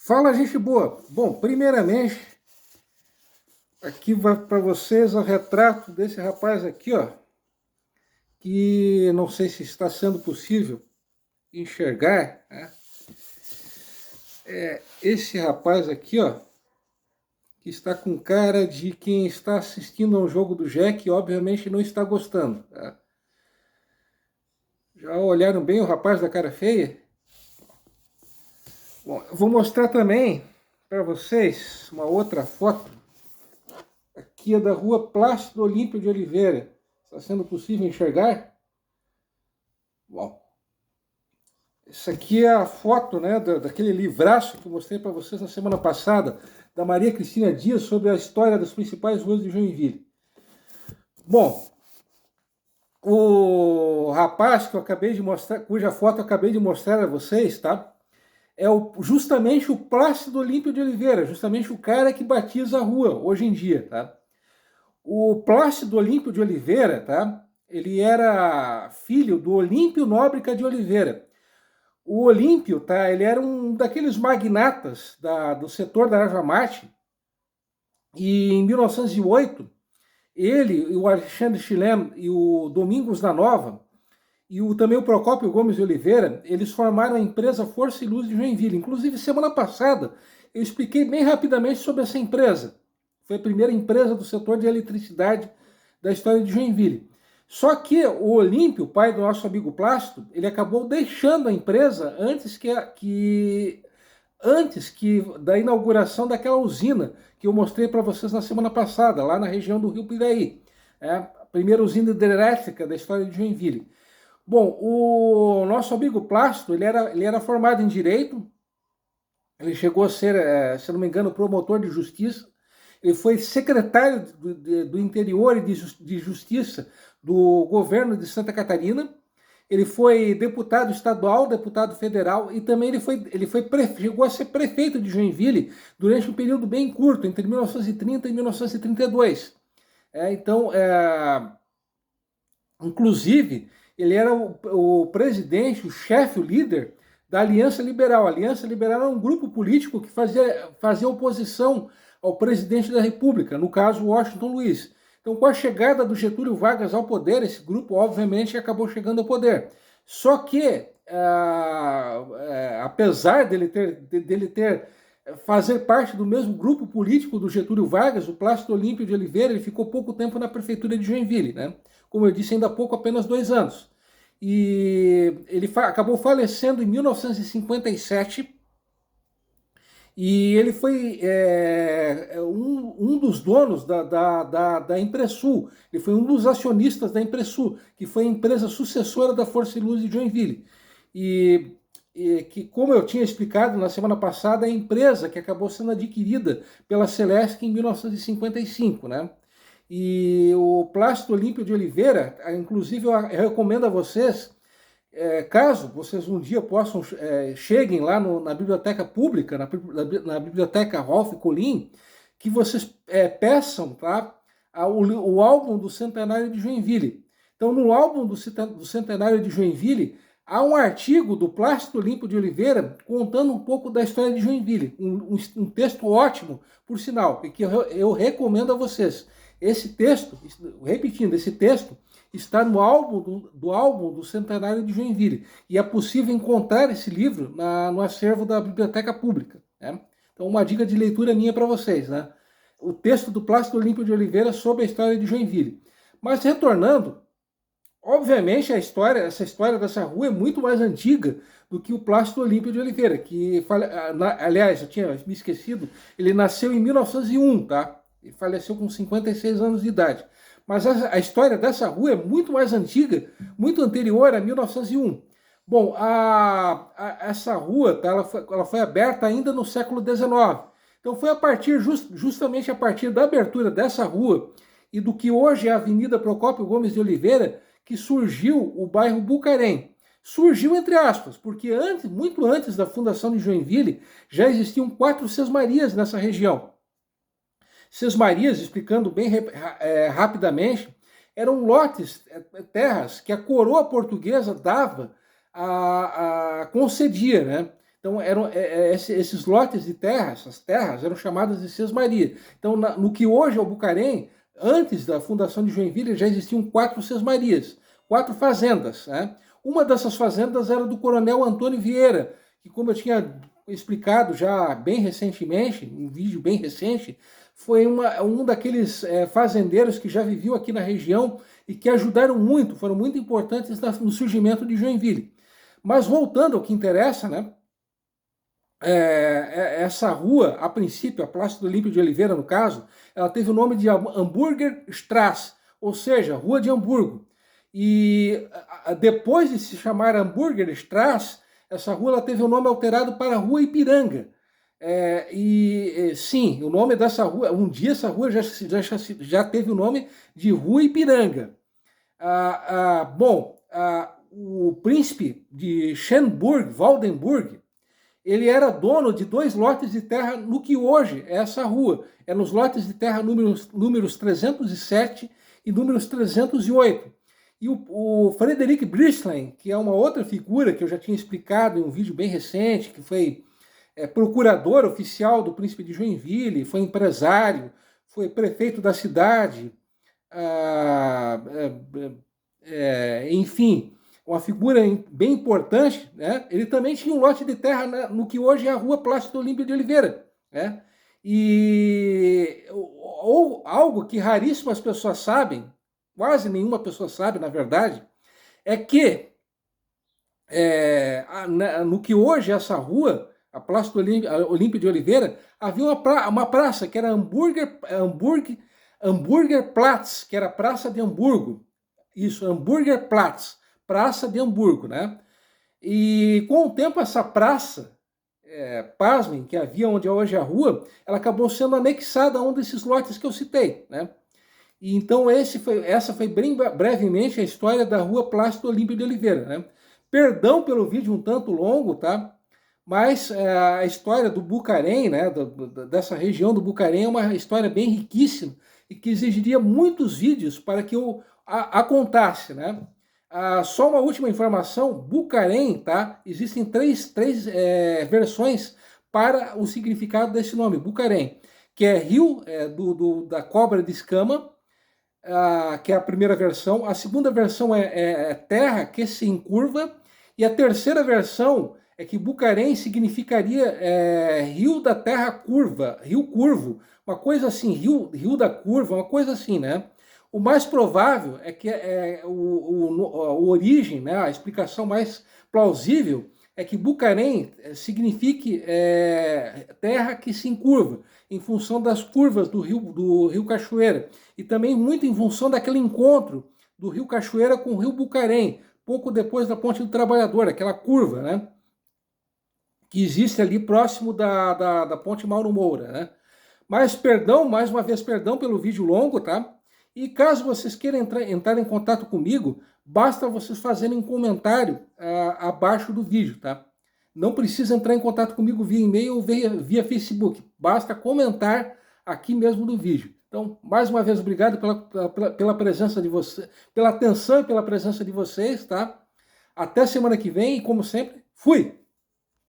Fala, gente boa. Bom, primeiramente, aqui vai para vocês o retrato desse rapaz aqui, ó, que não sei se está sendo possível enxergar, né? Esse rapaz aqui, ó, que está com cara de quem está assistindo ao jogo do Jack e obviamente não está gostando, tá? Já olharam bem o rapaz da cara feia? Bom, eu vou mostrar também para vocês uma outra foto. Aqui é da rua Plácido Olímpio de Oliveira. Está sendo possível enxergar? Bom, essa aqui é a foto, né, daquele livraço que eu mostrei para vocês na semana passada, da Maria Cristina Dias, sobre a história das principais ruas de Joinville. Bom, o rapaz que eu acabei de mostrar, cuja foto eu acabei de mostrar a vocês, tá? É justamente o Plácido Olímpio de Oliveira, justamente o cara que batiza a rua hoje em dia, tá? O Plácido Olímpio de Oliveira, tá? Ele era filho do Olímpio Nóbrega de Oliveira. O Olímpio, tá? Ele era um daqueles magnatas do setor da erva mate. E em 1908, ele, o Alexandre Chilem e o Domingos da Nova, e também o Procópio Gomes de Oliveira, eles formaram a empresa Força e Luz de Joinville. Inclusive, semana passada, eu expliquei bem rapidamente sobre essa empresa. Foi a primeira empresa do setor de eletricidade da história de Joinville. Só que o Olímpio, pai do nosso amigo Plácido, ele acabou deixando a empresa antes que da inauguração daquela usina que eu mostrei para vocês na semana passada, lá na região do Rio Piraí. A primeira usina hidrelétrica da história de Joinville. Bom, o nosso amigo Plácido, ele era formado em Direito, ele chegou a ser, se não me engano, promotor de justiça, ele foi secretário do Interior e de Justiça do governo de Santa Catarina, ele foi deputado estadual, deputado federal e também chegou a ser prefeito de Joinville durante um período bem curto, entre 1930 e 1932. Então, inclusive, ele era o presidente, o chefe, o líder da Aliança Liberal. A Aliança Liberal era um grupo político que fazia oposição ao presidente da República, no caso, Washington Luiz. Então, com a chegada do Getúlio Vargas ao poder, esse grupo, obviamente, acabou chegando ao poder. Só que, apesar dele fazer parte do mesmo grupo político do Getúlio Vargas, o Plácido Olímpio de Oliveira, ele ficou pouco tempo na prefeitura de Joinville, né? Como eu disse, ainda há pouco, apenas 2 anos. E ele acabou falecendo em 1957, e ele foi um dos donos da Impressul. Ele foi um dos acionistas da Impressul, que foi a empresa sucessora da Força e Luz de Joinville. E que, como eu tinha explicado na semana passada, é a empresa que acabou sendo adquirida pela Celesc em 1955, né? E o Plácido Olímpio de Oliveira, inclusive eu recomendo a vocês, caso vocês um dia cheguem lá na biblioteca pública, na biblioteca Rolf Colin, que vocês peçam, tá, o álbum do Centenário de Joinville. Então, no álbum do Centenário de Joinville, há um artigo do Plácido Olímpio de Oliveira contando um pouco da história de Joinville. Um texto ótimo, por sinal, e que eu recomendo a vocês. Esse texto, repetindo, esse texto está no álbum do Centenário de Joinville. E é possível encontrar esse livro no acervo da Biblioteca Pública, né? Então, uma dica de leitura minha para vocês, né? O texto do Plácido Olímpio de Oliveira sobre a história de Joinville. Mas retornando, obviamente essa história dessa rua é muito mais antiga do que o Plácido Olímpio de Oliveira, que, aliás, eu tinha me esquecido, ele nasceu em 1901, tá? Ele faleceu com 56 anos de idade. Mas a história dessa rua é muito mais antiga, muito anterior a 1901. Bom, essa rua, tá, ela foi aberta ainda no século XIX. Então foi justamente a partir da abertura dessa rua e do que hoje é a Avenida Procópio Gomes de Oliveira, que surgiu o bairro Bucarém. Surgiu entre aspas, porque muito antes da fundação de Joinville, já existiam 4 sesmarias nessa região. Sesmarias, explicando bem rapidamente, eram lotes, terras que a coroa portuguesa concedia, né? Então, esses lotes de terra, essas terras, eram chamadas de sesmarias. Então, no que hoje é o Bucarém, antes da fundação de Joinville, já existiam 4 sesmarias, 4 fazendas, né? Uma dessas fazendas era do coronel Antônio Vieira, que, como eu tinha explicado já bem recentemente, um vídeo bem recente, foi um daqueles fazendeiros que já viviam aqui na região e que ajudaram muito, foram muito importantes no surgimento de Joinville. Mas voltando ao que interessa, né? Essa rua, a princípio, a Plácido Olímpio de Oliveira, no caso, ela teve o nome de Hamburger Straße, ou seja, Rua de Hamburgo. E depois de se chamar Hamburger Straße, essa rua ela teve o nome alterado para Rua Ipiranga. Sim, o nome dessa rua, um dia essa rua já teve o nome de Rua Ipiranga. O príncipe de Schönburg, Waldenburg, ele era dono de 2 lotes de terra no que hoje é essa rua. É nos lotes de terra números 307 e números 308. E o Frederic Brisling, que é uma outra figura que eu já tinha explicado em um vídeo bem recente, que foi procurador oficial do príncipe de Joinville, foi empresário, foi prefeito da cidade, enfim, uma figura bem importante, né? Ele também tinha um lote de terra no que hoje é a Rua Plácido Olímpio de Oliveira, né? E algo que raríssimas pessoas sabem, quase nenhuma pessoa sabe, na verdade, é que no que hoje é essa rua, a Plácido Olímpio de Oliveira, havia uma praça que era Hamburgerplatz, que era a Praça de Hamburgo. Isso, Hamburgerplatz, Praça de Hamburgo, né? E com o tempo essa praça, pasmem, que havia onde hoje é a rua, ela acabou sendo anexada a um desses lotes que eu citei, né? E então essa foi bem brevemente a história da Rua Plácido Olímpio de Oliveira, né? Perdão pelo vídeo um tanto longo, tá? Mas a história do Bucarém, né, dessa região do Bucarém, é uma história bem riquíssima e que exigiria muitos vídeos para que eu a contasse, né? Só uma última informação, Bucarém, tá? Existem três versões para o significado desse nome, Bucarém, que é rio da cobra de escama, que é a primeira versão. A segunda versão é terra que se encurva. E a terceira versão é que Bucarém significaria rio da terra curva, rio curvo, uma coisa assim, rio da curva, uma coisa assim, né? O mais provável é que o origem, né, a explicação mais plausível é que Bucarém signifique terra que se encurva, em função das curvas do rio Cachoeira, e também muito em função daquele encontro do rio Cachoeira com o rio Bucarém, pouco depois da Ponte do Trabalhador, aquela curva, né, que existe ali próximo da Ponte Mauro Moura, né? Mas perdão, mais uma vez, perdão pelo vídeo longo, tá? E caso vocês queiram entrar em contato comigo, basta vocês fazerem um comentário abaixo do vídeo, tá? Não precisa entrar em contato comigo via e-mail ou via Facebook. Basta comentar aqui mesmo no vídeo. Então, mais uma vez, obrigado pela presença de vocês, pela atenção e pela presença de vocês, tá? Até semana que vem e, como sempre, fui!